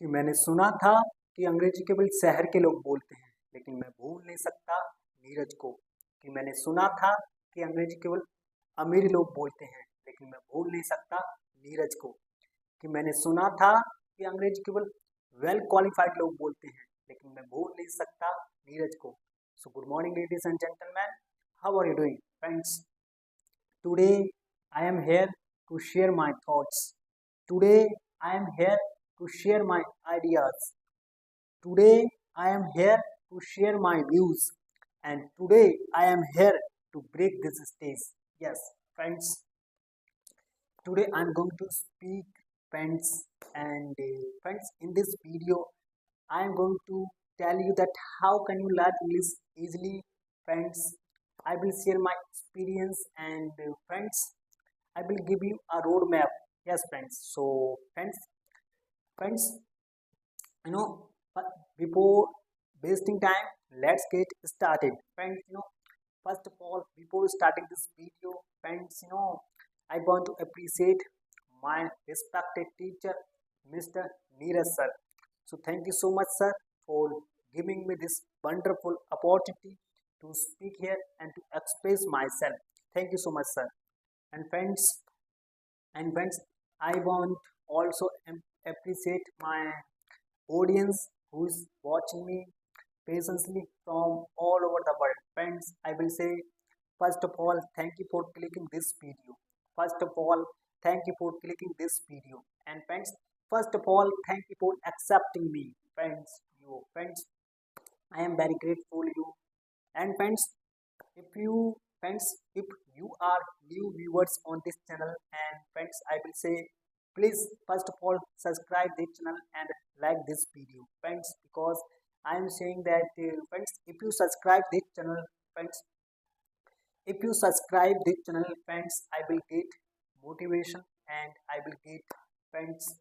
कि मैंने सुना था कि अंग्रेजी केवल शहर के लोग बोलते हैं, लेकिन मैं भूल नहीं सकता नीरज को। कि मैंने सुना था कि अंग्रेजी केवल अमीर लोग बोलते हैं, लेकिन मैं भूल नहीं सकता नीरज को। कि मैंने सुना था कि अंग्रेजी केवल वेल क्वालिफाइड लोग बोलते हैं, लेकिन मैं भूल नहीं सकता नीरज को। So good morning ladies and gentleman, how are you doing friends? Today I am here to share my thoughts. Today I am here to share my ideas. Today I am here to share my views. And today I am here to break this stage. Yes, friends, today I am going to speak, friends, and friends, in this video I am going to tell you that how can you learn English easily, friends. I will share my experience and friends, I will give you a roadmap. Yes, friends. So, friends, you know, but before wasting time, let's get started. Friends, first of all, before starting this video, friends, I want to appreciate my respected teacher, Mr. Neeraj sir. So, thank you so much, sir, for giving me this wonderful opportunity to speak here and to express myself. Thank you so much, sir. And friends, I want also appreciate my audience who is watching me patiently from all over the world. Friends, I will say first of all, thank you for clicking this video. First of all, thank you for clicking this video. And friends, first of all, thank you for accepting me. Friends, I am very grateful you. And if you friends, if you are new viewers on this channel, and friends, I will say please first of all subscribe this channel and like this video, friends, because I am saying that friends, if you subscribe this channel, friends, if you subscribe this channel, friends, I will get motivation and I will get, friends,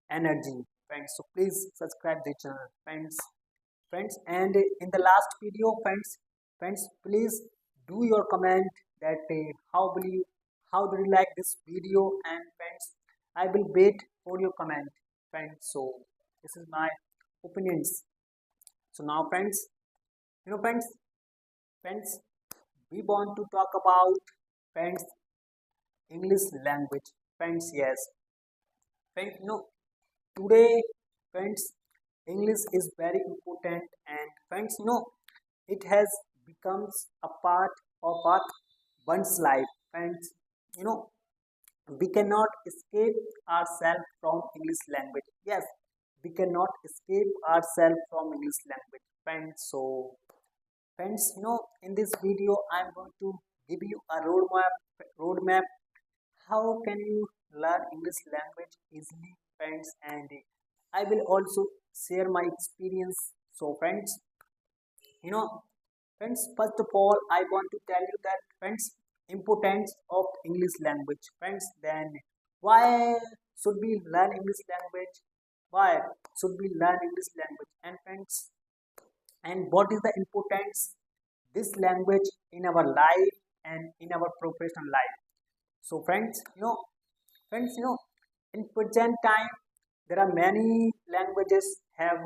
energy, friends. So please subscribe this channel, friends. And in the last video, friends, please do your comment that how do you like this video, and friends, I will wait for your comment, friends. So this is my opinions. So now, friends, you know, friends, we want to talk about, friends, English language, friends. Yes, friends, today, friends, English is very important, and friends, it has becomes a part of our one's life. Friends, you know, we cannot escape ourselves from English language. Yes, we cannot escape ourselves from English language, friends. So, friends, in this video, I'm going to give you a roadmap. How can you learn English language easily, friends? And I will also share my experience. So, you know, friends, first of all, I want to tell you that, friends, importance of English language. Friends, then why should we learn English language? Why should we learn English language? And friends, and what is the importance this language in our life and in our professional life? So, friends, in present time, there are many languages have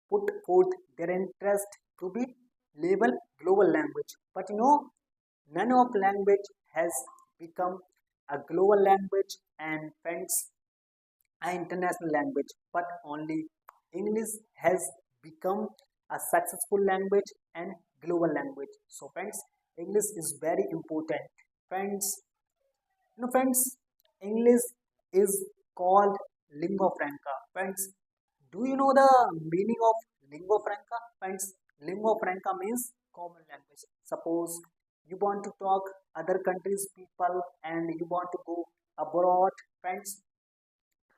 put forth their interest to be labeled global language. But none of language has become a global language, and friends, an international language. But only English has become a successful language and global language. So, friends, English is very important. Friends, friends, English is called lingua franca. Friends, do you know the meaning of lingua franca? Friends, lingua franca means common language. Suppose you want to talk other countries people and you want to go abroad, friends.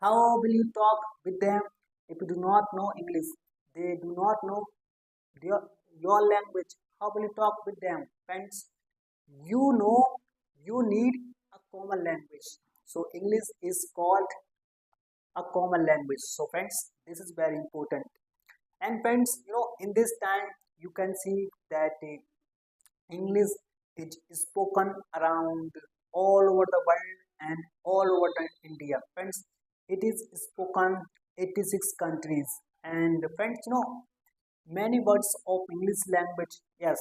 How will you talk with them if you do not know English? They do not know your language. How will you talk with them, friends? You know, you need a common language. So English is called a common language. So friends, this is very important. And friends, in this time you can see that English is spoken around all over the world and all over the India. Friends, it is spoken 86 countries. And friends, many words of English language, yes,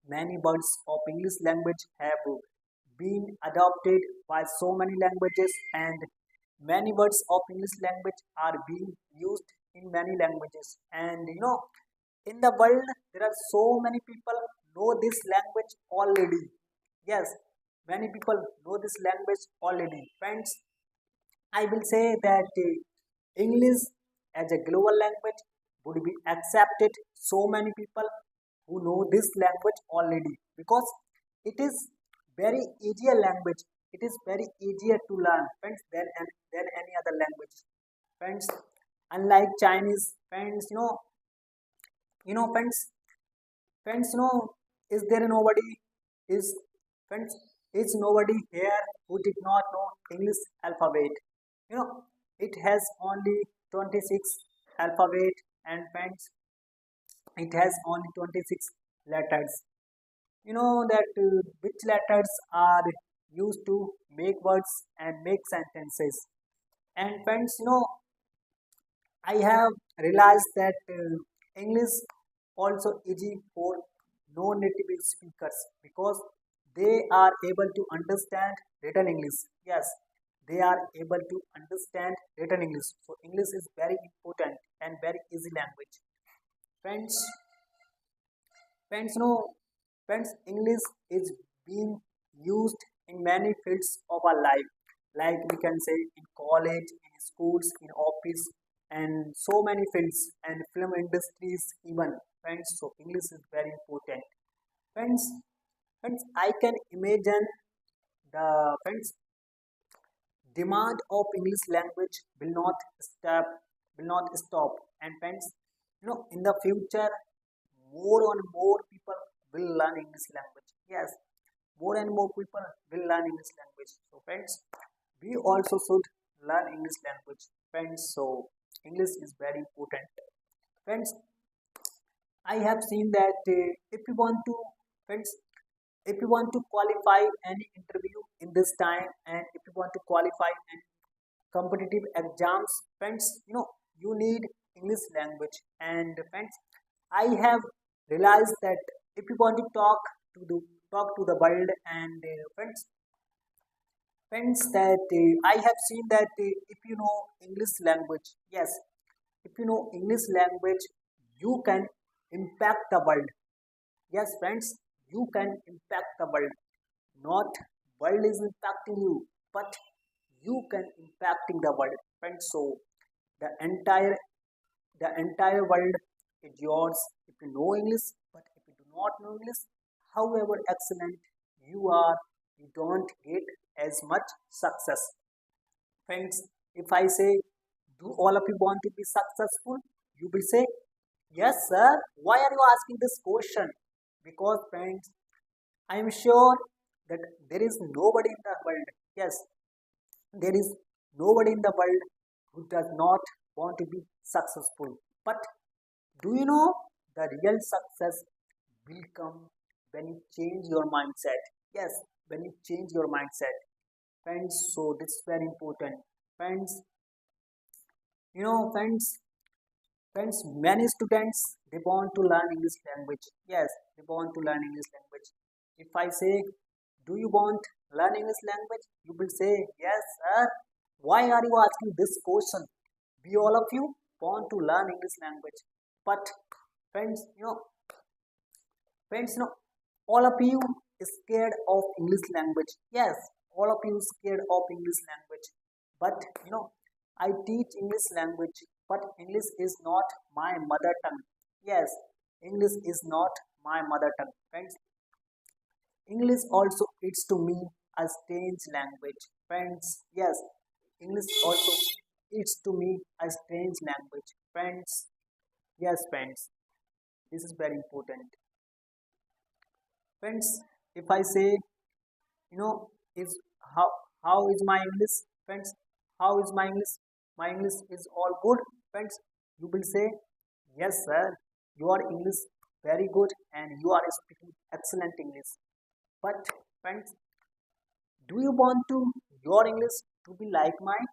many words of English language have been adopted by so many languages, and many words of English language are being used in many languages. And in the world there are so many people know this language already. Yes, many people know this language already. Friends, I will say that English as a global language would be accepted so many people who know this language already, because it is very easier language. It is very easier to learn, friends, than any other language. Friends, unlike Chinese, friends, friends, is there nobody is friends is nobody here who did not know English alphabet? You know, it has only 26 alphabet, and friends, it has only 26 letters. You know that which letters are used to make words and make sentences. And friends, I have realized that English also easy for non-native speakers, because they are able to understand written English. Yes, they are able to understand written English. So English is very important and very easy language. Friends, friends, friends, English is being used in many fields of our life, like we can say in college, in schools, in office, and so many fields and film industries even. Friends, so English is very important. Friends, friends, I can imagine the friends demand of English language will not stop. And friends, in the future, more and more people will learn English language. Yes, more and more people will learn English language. So friends, we also should learn English language. Friends, so English is very important. Friends, I have seen that if you want to, friends, if you want to qualify any interview in this time, and if you want to qualify any competitive exams, friends, you need English language. And friends, I have realized that if you want to talk to the world, and friends, that I have seen that if you know English language, yes, if you know English language, you can impact the world. Yes, friends, you can impact the world. Not world is impacting you, but you can impacting the world, friends. So the entire the entire world is yours if you know English. But if you do not know English, however excellent you are, you don't get as much success. Friends, if I say, do all of you want to be successful, you will say, yes sir. Why are you asking this question? Because friends, I am sure that there is nobody in the world, yes, there is nobody in the world who does not want to be successful. But do you know, the real success will come when you change your mindset. Yes, when you change your mindset. Friends, so this is very important. Friends, friends, many students, they want to learn English language. Yes, they want to learn English language. If I say, do you want learn English language? You will say, yes, sir. Why are you asking this question? We all of you want to learn English language. But friends, friends, all of you is scared of English language. Yes, all of you is scared of English language. But I teach English language, but English is not my mother tongue. Yes, English is not my mother tongue. Friends, English also is to me a strange language. Friends, yes, English also is to me a strange language. Friends, yes, friends, this is very important. Friends, if I say, is how is my English? Friends, how is my English? My English is all good. Friends, you will say, yes sir, your English very good, and you are speaking excellent English. But friends, do you want to your English to be like mine?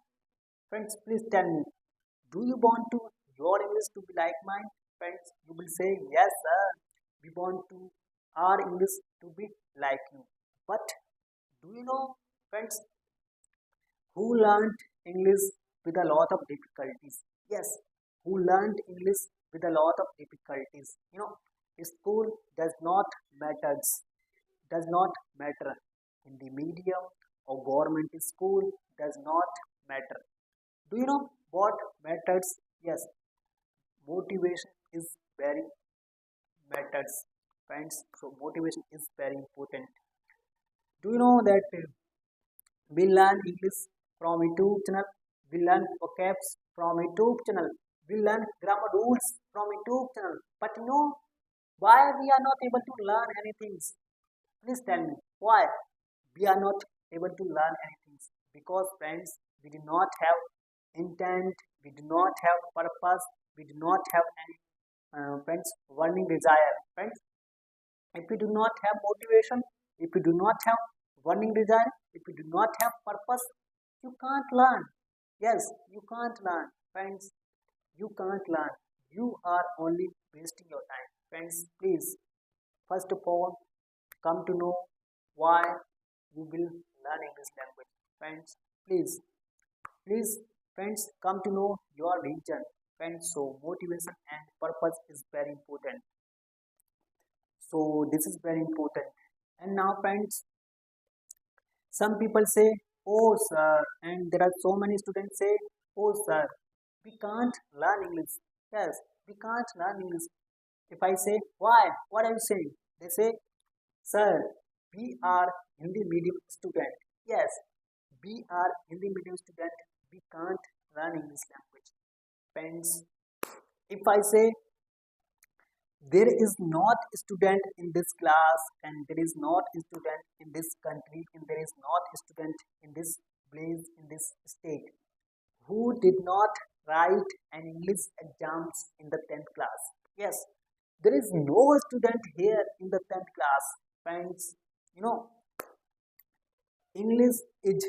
Friends, please tell me, Do you want to your English to be like mine? Friends, you will say, yes, sir. We want to our English to be like you. But do you know, friends, who learned English with a lot of difficulties? Yes, who learned English with a lot of difficulties. School does not matter. In the medium or government school does not matter. Do you know what matters? Yes, motivation is very matters, friends. So motivation is very important. Do you know that we learn English from YouTube channel? We learn vocabs from YouTube channel. We learn grammar rules from YouTube channel. But why we are not able to learn anything? Please tell me why we are not able to learn anything. Because friends, we do not have intent, we do not have purpose, we do not have any friends burning desire. Friends, if we do not have motivation, if we do not have burning desire, if we do not have purpose, you can't learn. Yes, you can't learn. Friends, you can't learn. You are only wasting your time. Friends, please, first of all, come to know why you will learn English language. Friends, please, please, friends, come to know your reason. Friends, so motivation and purpose is very important. So this is very important. And now, friends, some people say, "Oh, sir," and there are so many students say, "Oh, sir, we can't learn English." Yes, we can't learn English. If I say, "Why? What are you saying?" They say, "Sir, we are Hindi medium student." Yes, we are Hindi medium student. We can't learn English language. Friends, if I say there is not a student in this class and there is not a student in this country and there is not a student in this place in this state who did not write an English exams in the 10th class. Yes, there is no student here in the 10th class. Friends, you know, English is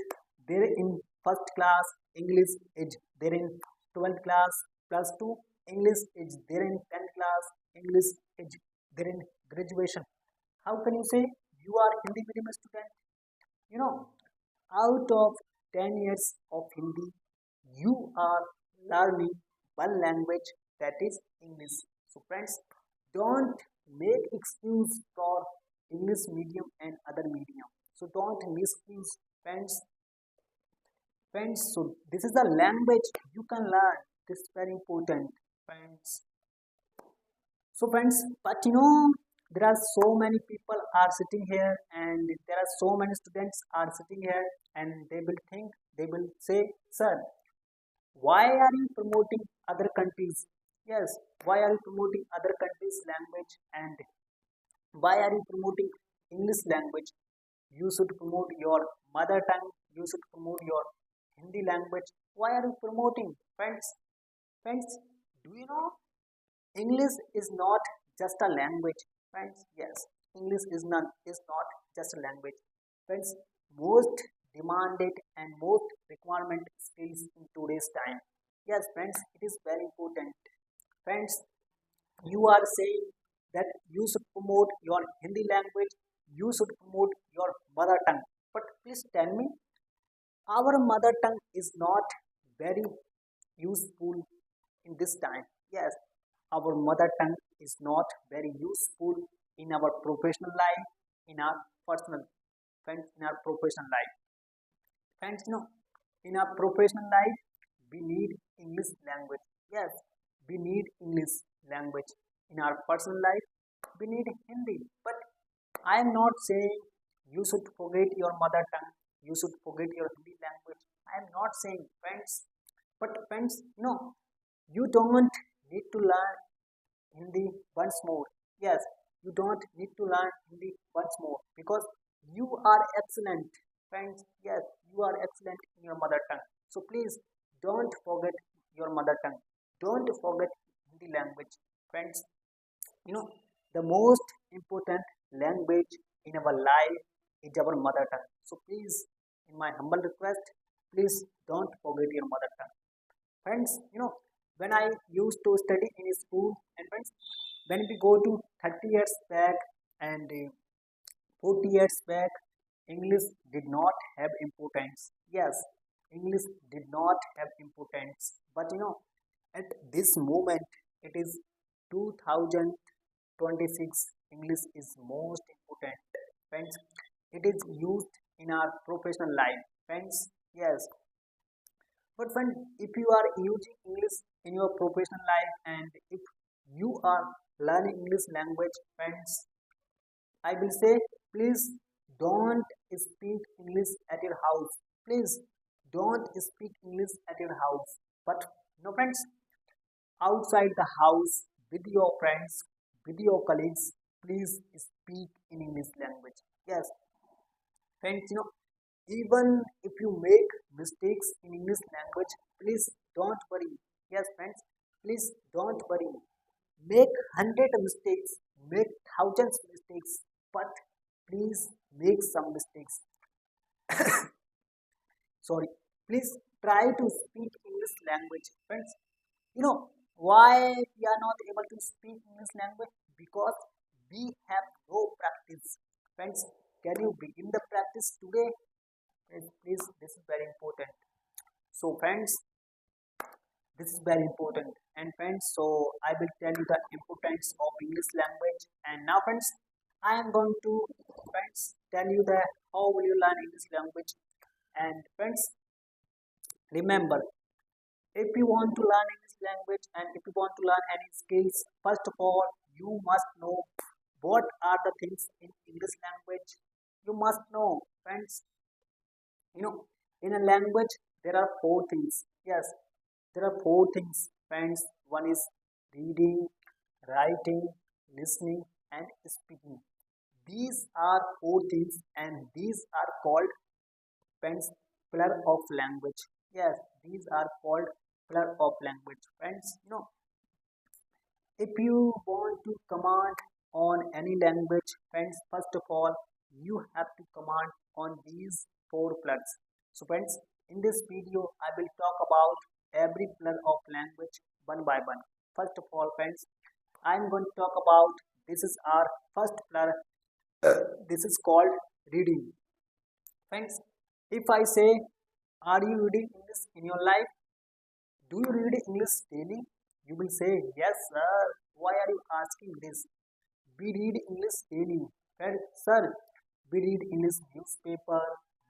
there in first class, English is there in 12th class, plus 2, English is there in 10th class, English is there in graduation. How can you say you are Hindi medium student? You know, out of 10 years of Hindi, you are learning one language, that is English. So friends, don't make excuse for English medium and other medium. So don't misuse, friends. Friends, so this is the language you can learn. This is very important, friends. So friends, but there are so many people are sitting here and there are so many students are sitting here and they will say, sir, why are you promoting other countries? Yes, why are you promoting other countries language and why are you promoting English language? You should promote your mother tongue, you should promote your Hindi language. Why are you promoting? Friends, do you know English is not just a language, friends. Yes, English is not just a language, friends. Most demanded and most requirement skills in today's time. Yes, friends, it is very important. Friends, you are saying that you should promote your Hindi language, you should promote your mother tongue. But please tell me, our mother tongue is not very useful in this time. Yes, our mother tongue is not very useful in our professional life, in our personal friends, in our professional life. Friends, in our professional life, we need English language. Yes, we need English language. In our personal life, we need Hindi. But I am not saying you should forget your mother tongue, you should forget your Hindi language. I am not saying, friends. But friends, you don't need to learn Hindi once more. Yes, you don't need to learn Hindi once more because you are excellent, friends. Yes, you are excellent in your mother tongue. So please don't forget your mother tongue. Don't forget Hindi language, friends. The most important language in our life is our mother tongue. So please, in my humble request, please don't forget your mother tongue. Friends, when I used to study in school, and friends, when we go to 30 years back and 40 years back, English did not have importance. Yes, English did not have importance. But at this moment, it is 2026. English is most important. Friends, it is used in our professional life. Friends, yes. But friend, if you are using English in your professional life and if you are learning English language, friends, I will say, please don't speak English at your house. Please don't speak English at your house. But friends, outside the house with your friends, with your colleagues, please speak in English language. Yes, friends, even if you make mistakes in English language, please don't worry. Yes, friends, please don't worry. Make 100 mistakes, make thousands mistakes, but please make some mistakes. Sorry, please try to speak English language, friends. You know why we are not able to speak English language? Because we have no practice. Friends, can you begin the practice today? Please, this is very important. So, friends, this is very important. And friends, so I will tell you the importance of English language. And now, friends, I am going to tell you the how will you learn English language. And friends, remember, if you want to learn English language and if you want to learn any skills, first of all, you must know what are the things in English language. You must know, friends. In a language, there are four things. Yes, there are four things, friends. One is reading, writing, listening, and speaking. These are four things, and these are called, friends, pillar of language. Yes, these are called pillar of language. Friends, if you want to command on any language, friends, first of all, you have to command on these four pillars. So, friends, in this video, I will talk about every pillar of language one by one. First of all, friends, I am going to talk about this is our first pillar. This is called reading. Friends, if I say, are you reading English in your life? Do you read English daily? You will say, yes, sir. Why are you asking this? We read English daily. Sir, we read English newspaper,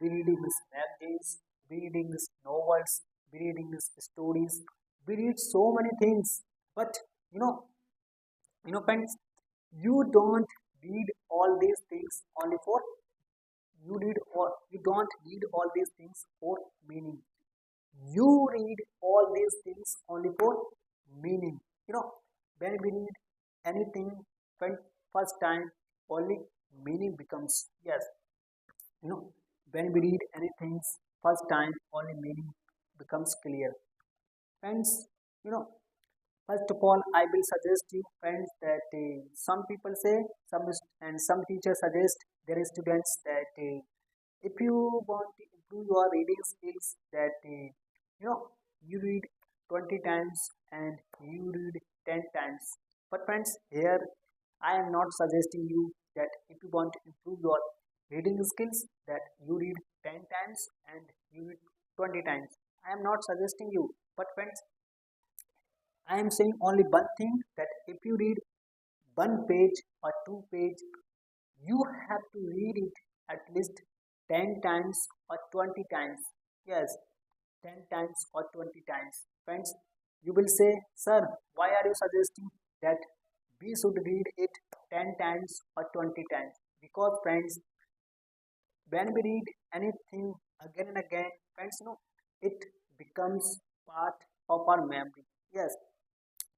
we read English magazines, we read English novels, we read English stories, we read so many things. But you know, friends, you don't read all these things only for you don't read all these things for meaning. You read all these things only for meaning. When we read anything when first time, only meaning becomes. Yes, you know when we read anything first time, only meaning becomes clear. Friends, you know first of all, I will suggest you, friends, that some people say, some teachers suggest their students that if you want to improve your reading skills, that you read 20 times and you read 10 times. But friends, here I am not suggesting you that if you want to improve your reading skills, that you read 10 times and you read 20 times. I am not suggesting you. But friends, I am saying only one thing, that if you read one page or two page, you have to read it at least 10 times or 20 times. Yes, 10 times or 20 times. Friends, you will say, sir, why are you suggesting that we should read it 10 times or 20 times? Because, friends, when we read anything again and again, friends, it becomes part of our memory. Yes,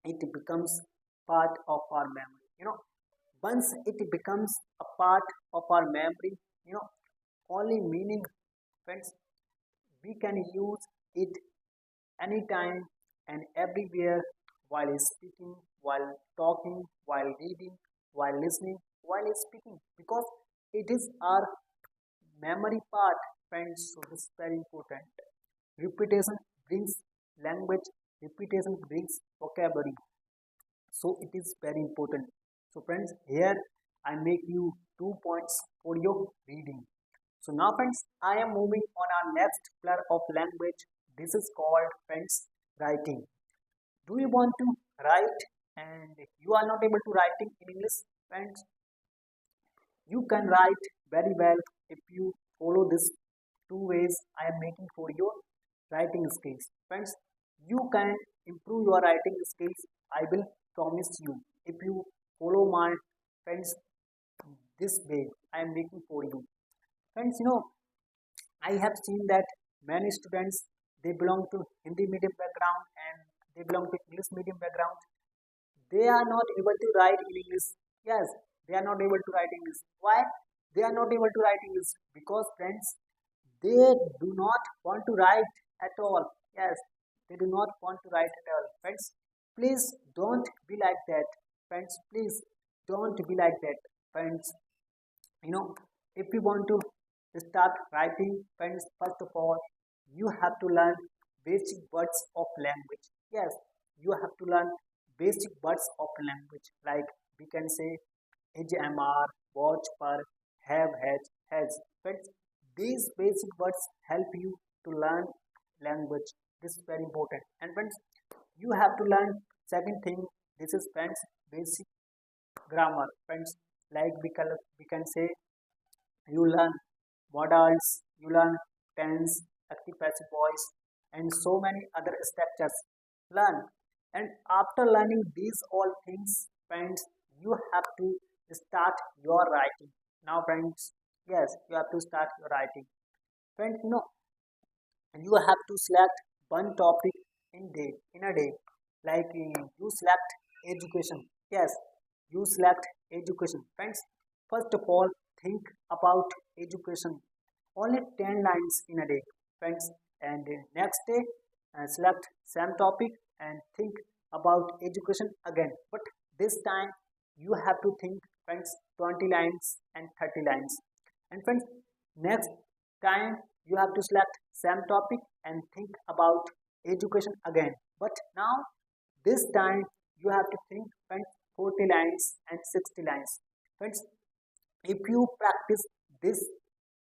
it becomes part of our memory. Once it becomes a part of our memory, only meaning, friends, we can use it anytime and everywhere, while speaking, while talking, while reading, while listening, while speaking, because it is our memory part, friends. So this is very important. Repetition brings language repetition brings vocabulary, so it is very important. So friends, here I make you 2 points for your reading. So now friends, I am moving on our next pillar of language. This is called friends writing. Do you want to write and you are not able to writing in English? Friends, you can write very well if you follow this two ways I am making for your writing skills. Friends, you can improve your writing skills. I will promise you if you follow my friends this way I am making for you. Friends, I have seen that many students, they belong to Hindi medium background and they belong to English medium background. They are not able to write in English. Yes, they are not able to write English. Why? They are not able to write English because friends, they do not want to write at all. Yes, they do not want to write at all. Friends, please don't be like that. Friends, please don't be like that. Friends, if you want to start writing, friends, first of all, you have to learn basic words of language. Yes, you have to learn basic words of language, like we can say is, mr, watch, per, have, has. Friends, these basic words help you to learn language. This is very important. And friends, you have to learn second thing. This is friends basic grammar. Friends, like we can say you learn modals, you learn tense, active passive voice, and so many other structures. Learn. And after learning these all things, friends, you have to start your writing. Now, friends, yes, you have to start your writing. Friends, you have to select one topic in a day. Like you select education. Yes, you select education. Friends, first of all, think about education. Only 10 lines in a day, friends. And next day, select same topic and think about education again. But this time, you have to think, friends, 20 lines and 30 lines. And friends, next time you have to select same topic and think about education again. But now, this time you have to think, friends, 40 lines and 60 lines. Friends, if you practice this,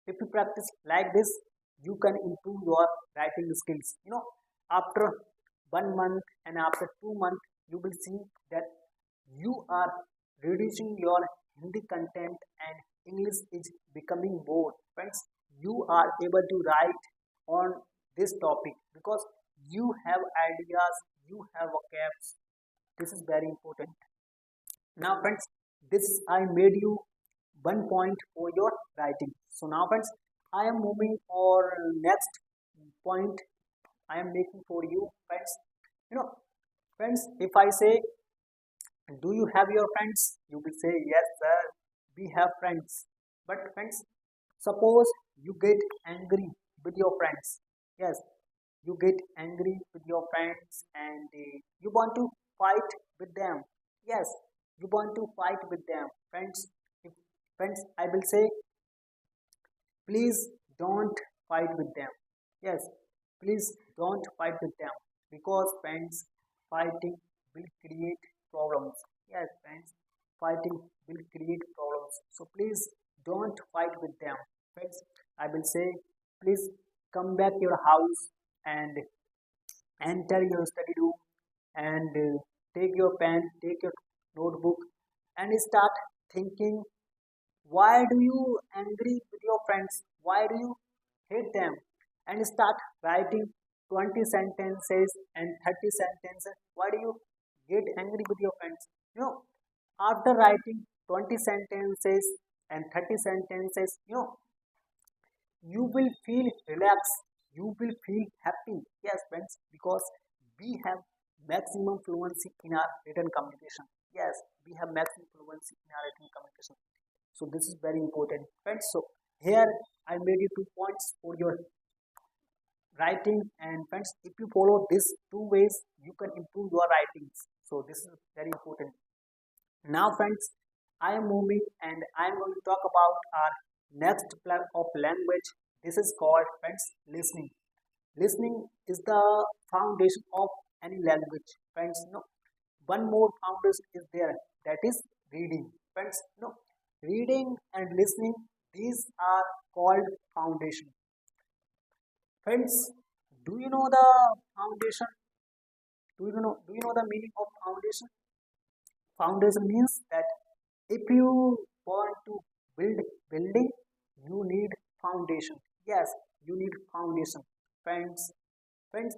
if you practice like this, you can improve your writing skills. After 1 month and after 2 months, you will see that you are reducing your Hindi content and English is becoming more. Friends, you are able to write on this topic because you have ideas, you have vocabs. This is very important. Now friends, this I made you 1 point for your writing. So now friends, I am moving for next point I am making for you. Friends, you know friends, if I say, do you have your friends? You will say, yes sir, we have friends. But friends, suppose you get angry with your friends. Yes, you get angry with your friends and you want to fight with them. Yes, you want to fight with them. Friends, if, friends, I will say, please don't fight with them. Yes, please don't fight with them because friends, fighting will create problems. Yes, friends, fighting will create problems. So please don't fight with them. Friends, I will say, please come back your house and enter your study room and take your pen, take your notebook and start thinking, why do you angry with your friends? Why do you hate them? And start writing 20 sentences and 30 sentences. Why do you get angry with your friends? After writing 20 sentences and 30 sentences, you will feel relaxed. You will feel happy. Yes, friends, because we have maximum fluency in our written communication. Yes, we have maximum fluency in our written communication. So this is very important, friends. So here I made you 2 points for your writing, and friends, if you follow these two ways, you can improve your writings. So this is very important. Now, friends, I am moving and I am going to talk about our next pillar of language. This is called, friends, listening. Listening is the foundation of any language. Friends, one more foundation is there, that is reading. Friends, reading and listening, these are called foundation. Friends, do you know the foundation? Do you know the meaning of foundation? Foundation means that if you want to build building, you need foundation. Yes, you need foundation. Friends, friends,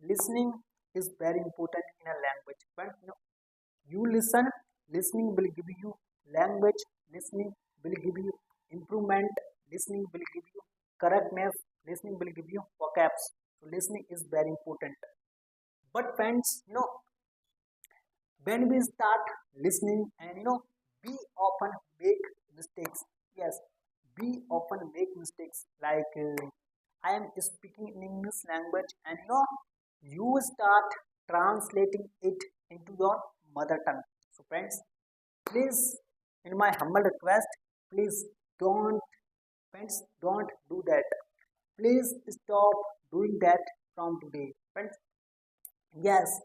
listening is very important in a language. Friends, you listen, listening will give you language, listening will give you improvement, listening will give you correctness, listening will give you vocabs. So listening is very important. But friends, when we start listening and we often make mistakes. Yes, we often make mistakes like I am speaking in English language and you start translating it into your mother tongue. So friends, please, in my humble request, please don't, friends, don't do that. Please stop doing that from today. Friends, yes,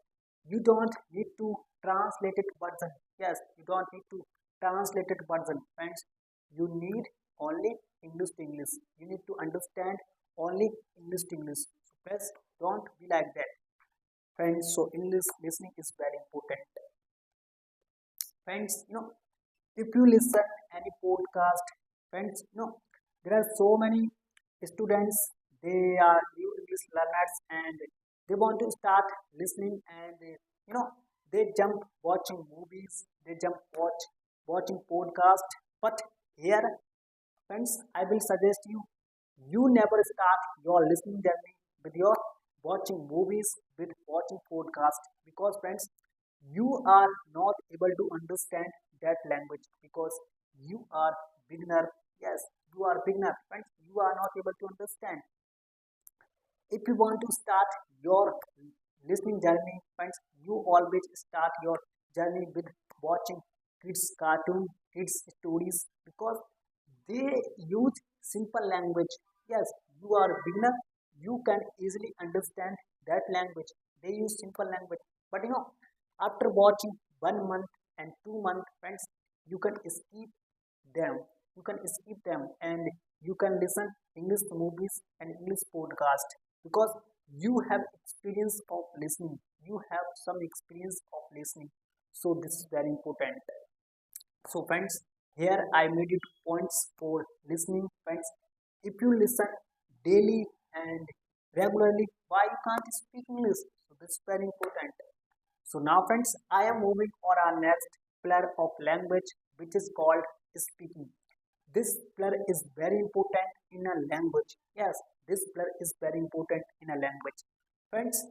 you don't need to translate it version. Yes, you don't need to translate it version. Friends, you need only English to English. You need to understand only English to English. So friends, don't be like that. Friends, so English listening is very important. Friends, if you listen any podcast, friends, there are so many students, they are new English learners and they want to start listening and they jump watching movies, they jump watching podcast. But here, friends, I will suggest you, you never start your listening journey with your watching movies, with watching podcast, because friends, you are not able to understand that language because you are beginner. Yes, you are beginner. Friends, you are not able to understand. If you want to start your listening journey, friends, you always start your journey with watching kids cartoon, kids stories, because they use simple language. Yes, you are beginner, you can easily understand that language. They use simple language. But after watching 1 month and 2 month, friends, you can skip them. You can skip them and you can listen English movies and English podcast because you have experience of listening. You have some experience of listening. So this is very important. So friends, here I made it points for listening. Friends, if you listen daily and regularly, why you can't speak English? So this is very important. So now friends, I am moving on our next pillar of language, which is called speaking. This pillar is very important in a language. Yes, this pillar is very important in a language. Friends,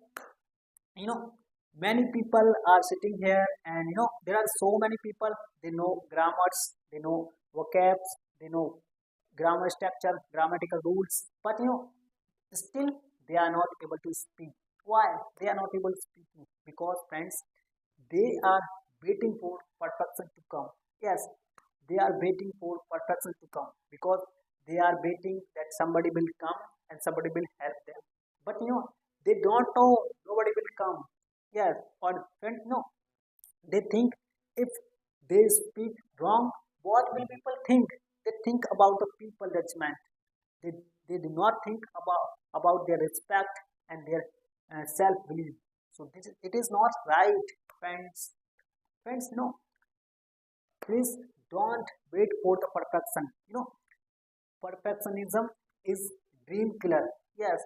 you know, many people are sitting here and there are so many people, they know grammars, they know vocabs, they know grammar structure, grammatical rules, but still they are not able to speak. Why they are not able to speak? Because friends, they are waiting for perfection to come. Yes, they are waiting for perfection to come because they are waiting that somebody will come and somebody will help them. But they don't know nobody will come. Yes, or friends, they think if they speak wrong, what will people think? They think about the people judgment. They, they do not think about their respect and their self belief. So it is not right, friends. Friends, please don't wait for the perfection. Perfectionism is dream killer. Yes,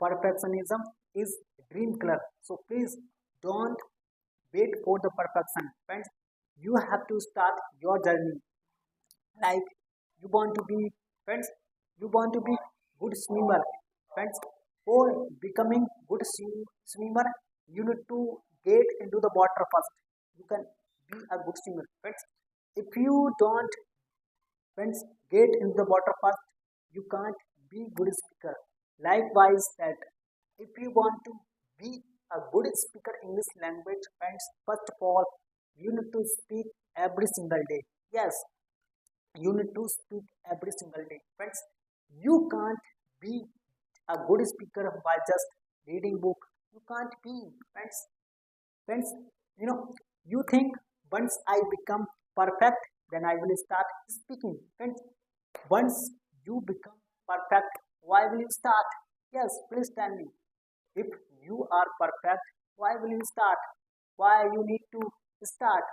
perfectionism is dream killer. So please don't wait for the perfection. Friends, you have to start your journey. Like you want to be, friends, you want to be good swimmer. Friends, for becoming good swimmer, you need to get into the water first. You can be a good swimmer. Friends, if you don't, friends, get into the water first, you can't be good speaker. Likewise, that if you want to be a good speaker English language, friends, first of all, you need to speak every single day. Yes, you need to speak every single day. Friends, you can't be a good speaker by just reading book. You can't be, friends. Friends, you know, you think once I become perfect, then I will start speaking. Friends, once you become perfect, why will you start? Yes, please tell me. If you are perfect, why will you start? Why you need to start?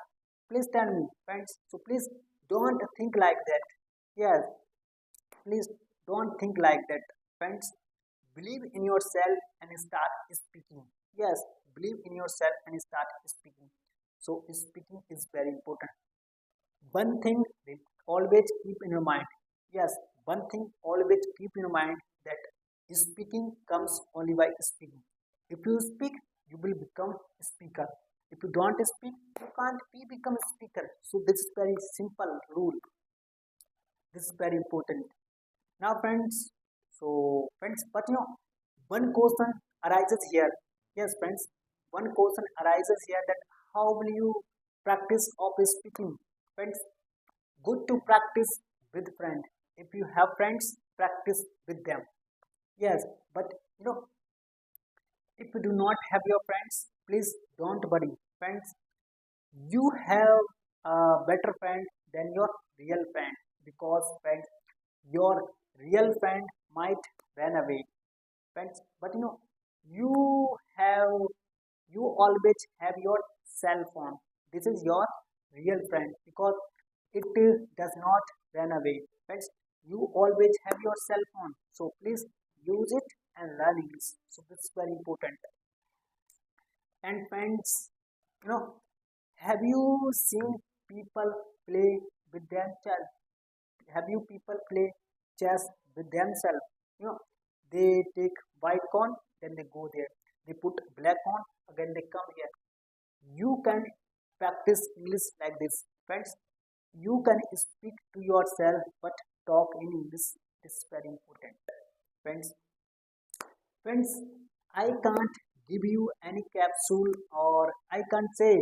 Please tell me, friends. So please don't think like that. Yes, please don't think like that, friends. Believe in yourself and start speaking. Yes, believe in yourself and start speaking. So speaking is very important. One thing will always keep in your mind. Yes, one thing always keep in your mind, that speaking comes only by speaking. If you speak, you will become a speaker. If you don't speak, you can't become a speaker. So this is very simple rule. This is very important. Now, friends, but one question arises here. Yes, friends, one question arises here, that how will you practice of speaking? Friends, good to practice with friends. If you have friends, practice with them. Yes, but if you do not have your friends, please don't worry. Friends, you have a better friend than your real friend, because friends, your real friend might run away, friends, but you have you always have your cell phone. This is your real friend, because it does not run away, friends. You always have your cell phone, so please use it and learn English. So this is very important. And friends, you know have you seen people play with themselves? Have you people play chess with themselves? They take white coin, then they go there. They put black on, again they come here. You can practice English like this, friends. You can speak to yourself, but talk in English. This is very important, friends. Friends, I can't give you any capsule, or I can't say,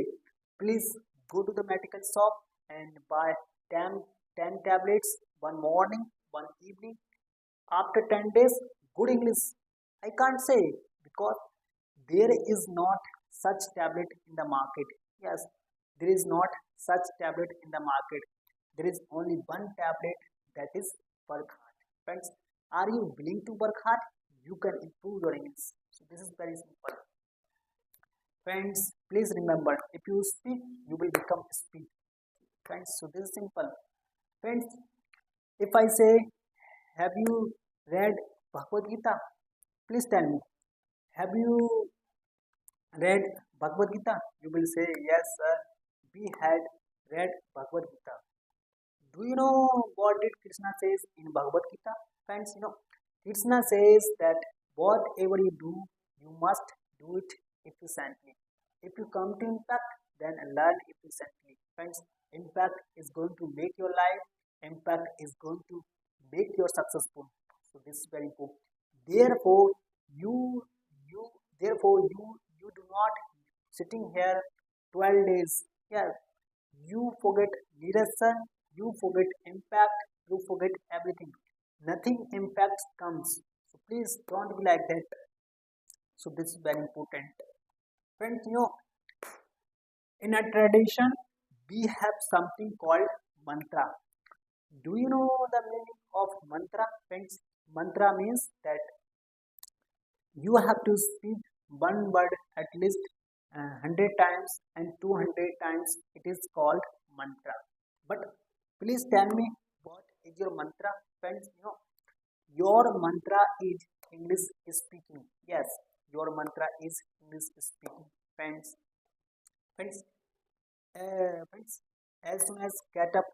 please go to the medical shop and buy 10, 10 tablets, one morning, one evening. After 10 days, good English. I can't say, because there is not such tablet in the market. Yes, there is not such tablet in the market. There is only one tablet, that is work hard. Friends, are you willing to work hard? You can improve your English. So this is very simple. Friends, please remember, if you speak, you will become speak. Friends, so this is simple. Friends, if I say, have you read Bhagavad Gita? Please tell me, have you read Bhagavad Gita? You will say, yes, sir, we had read Bhagavad Gita. Do you know what did Krishna says in Bhagavad Gita? Friends, Krishna says that whatever you do, you must do it efficiently. If you come to impact, then learn efficiently. Friends, impact is going to make your life, impact is going to make you successful. So this is very important. Therefore, you you you do not sitting here 12 days. Yeah, you forget direction, you forget impact, you forget everything. Nothing impact comes. So please don't be like that. So this is very important. Friends, in a tradition, we have something called mantra. Do you know the meaning of mantra? Friends, mantra means that you have to speak one word at least 100 times, and 200 times. It is called mantra. But please tell me, what is your mantra? Friends, your mantra is English speaking. Yes, your mantra is English speaking. Friends, friends, as soon as get up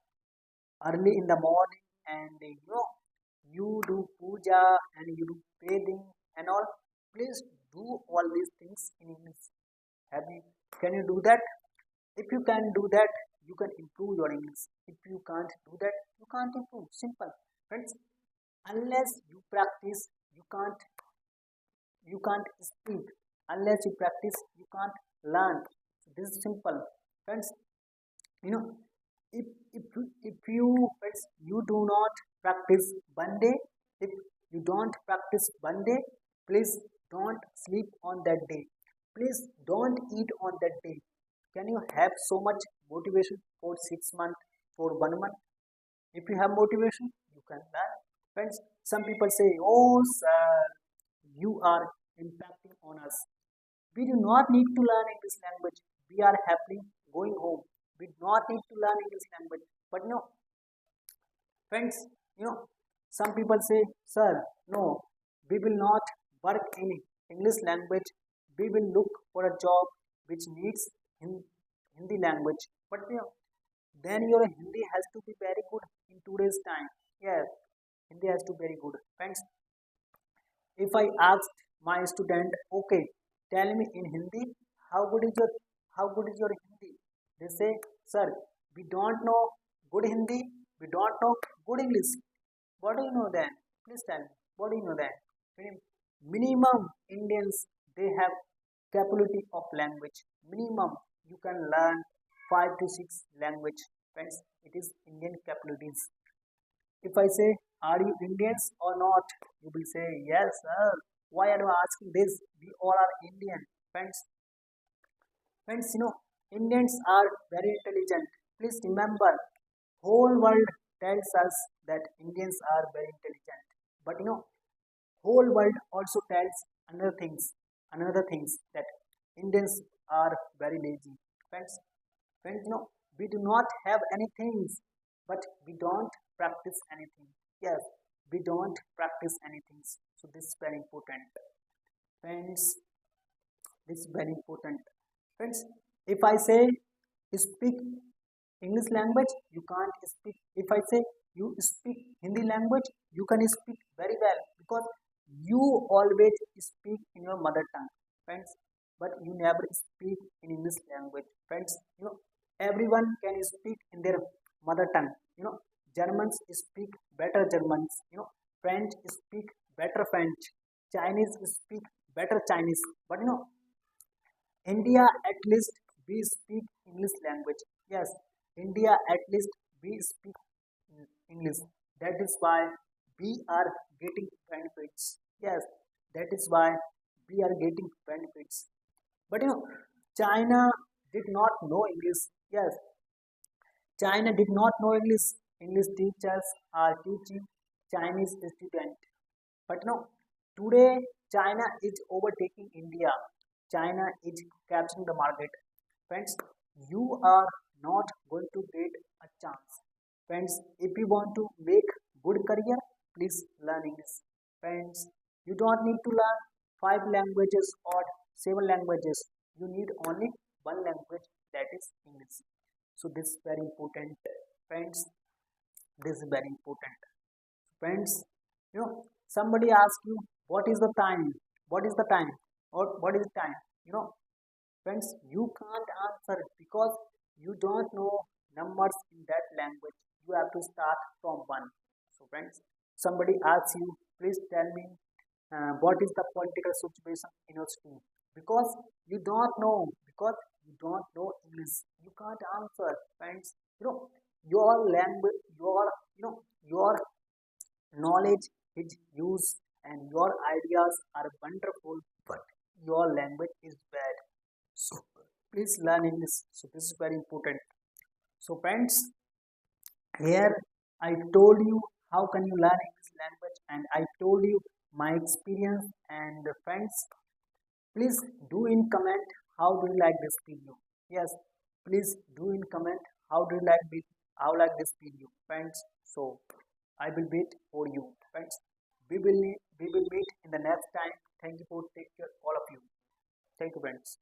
early in the morning, and you do puja and you do bathing and all, please do all these things in English. Have you Can you do that? If you can do that, you can improve your English. If you can't do that, you can't improve. Simple. Friends, unless you practice, you can't speak. Unless you practice, you can't learn. So this is simple. Friends, you know if if you friends, you do not practice one day, if you don't practice one day, please don't sleep on that day. Please don't eat on that day. Can you have so much motivation for 6 months, for 1 month? If you have motivation, you can learn. Friends, some people say, oh sir, you are impacting on us. We do not need to learn English language. We are happily going home. We do not need to learn English language. But no, friends, you know, some people say, sir, no, we will not work in English language. We will look for a job which needs Hindi language. But then your Hindi has to be very good in today's time. Yes, Hindi has to be very good. Friends, if I asked my student, okay, tell me in Hindi, how good is your how good is your Hindi? They say, sir, we don't know good Hindi, we don't know good English. What do you know then? Please tell me. What do you know then? Minimum Indians they have capability of language. Minimum you can learn 5 to 6 language. Friends, it is Indian capabilities. If I say, are you Indians or not? You will say, yes, sir. Why are you asking this? We all are Indian. Friends, Indians are very intelligent. Please remember, whole world tells us that Indians are very intelligent. But whole world also tells another things that Indians are very lazy. Friends, we do not have anything, but we don't practice anything. Yes, we don't practice anything. So this is very important. Friends, this is very important. Friends, if I say speak English language, you can't speak. If I say you speak Hindi language, you can speak very well because you always speak in your mother tongue, friends. But you never speak in English language, friends. Everyone can speak in their mother tongue. Germans speak better Germans. French speak better French. Chinese speak better Chinese. But India at least we speak English language. Yes, India at least we speak English. That is why we are getting benefits. Yes, that is why we are getting benefits. But China did not know English. Yes, China did not know English. English teachers are teaching Chinese students. But today China is overtaking India. China is capturing the market. Friends, you are not going to get a chance. Friends, if you want to make good career, please learn English. Friends, you don't need to learn 5 languages or 7 languages. You need only one language, that is English. So this is very important. Friends, this is very important. Friends, somebody asks you, what is the time? What is the time? Or what is time? Friends, you can't answer it because you don't know numbers in that language. You have to start from one. So, friends, somebody asks you, please tell me what is the political situation in your school? Because you don't know, because you don't know English, you can't answer, friends. Your language, your knowledge is used and your ideas are wonderful, but your language is bad. So please learn English. So this is very important. So friends, here I told you how can you learn English language and I told you my experience and friends, please do in comment how do you like this video. Yes, please do in comment how do you like this video, friends. So I will wait for you, friends. We will meet in the next time. Thank you for take care, all of you. Thank you, friends.